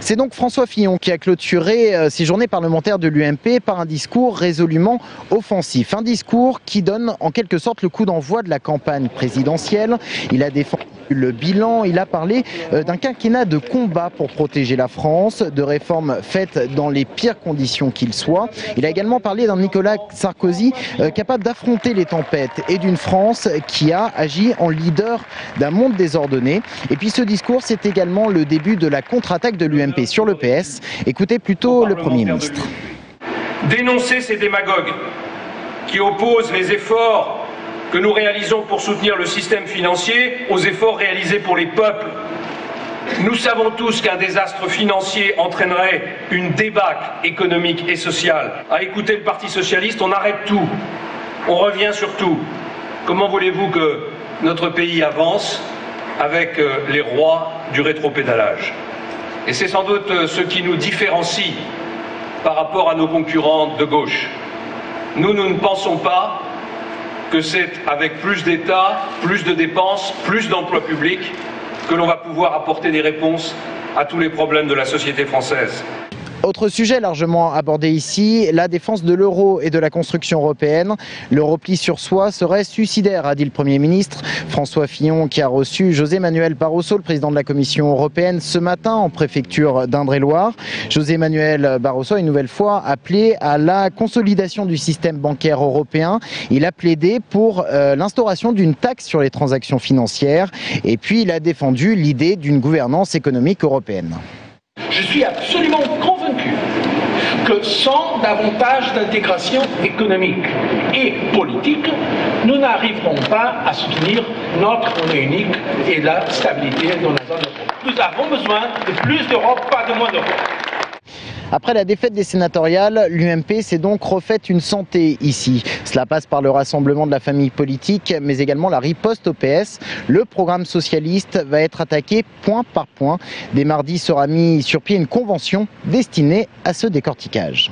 C'est donc François Fillon qui a clôturé ces journées parlementaires de l'UMP par un discours résolument offensif. Un discours qui donne en quelque sorte le coup d'envoi de la campagne présidentielle. Il a défendu le bilan, il a parlé d'un quinquennat de combat pour protéger la France, de réformes faites dans les pires conditions qu'il soit. Il a également parlé d'un Nicolas Sarkozy capable d'affronter les tempêtes et d'une France qui a agi en leader d'un monde désordonné. Et puis ce discours, c'est également le début de la contre-attaque de l'UMP sur le PS. Écoutez plutôt le Premier ministre. Dénoncer ces démagogues qui opposent les efforts que nous réalisons pour soutenir le système financier aux efforts réalisés pour les peuples. Nous savons tous qu'un désastre financier entraînerait une débâcle économique et sociale. À écouter le Parti socialiste, on arrête tout. On revient sur tout. Comment voulez-vous que notre pays avance avec les rois du rétropédalage? Et c'est sans doute ce qui nous différencie par rapport à nos concurrents de gauche. Nous ne pensons pas que c'est avec plus d'État, plus de dépenses, plus d'emplois publics que l'on va pouvoir apporter des réponses à tous les problèmes de la société française. Autre sujet largement abordé ici, la défense de l'euro et de la construction européenne. Le repli sur soi serait suicidaire, a dit le Premier ministre. François Fillon qui a reçu José Manuel Barroso, le président de la Commission européenne, ce matin en préfecture d'Indre-et-Loire. José Manuel Barroso a une nouvelle fois appelé à la consolidation du système bancaire européen. Il a plaidé pour l'instauration d'une taxe sur les transactions financières et puis il a défendu l'idée d'une gouvernance économique européenne. Je suis absolument convaincu que sans davantage d'intégration économique et politique, nous n'arriverons pas à soutenir notre monnaie unique et la stabilité dans la zone euro. Nous avons besoin de plus d'Europe, pas de moins d'Europe. Après la défaite des sénatoriales, l'UMP s'est donc refaite une santé ici. Cela passe par le rassemblement de la famille politique, mais également la riposte au PS. Le programme socialiste va être attaqué point par point. Dès mardi sera mis sur pied une convention destinée à ce décortiquage.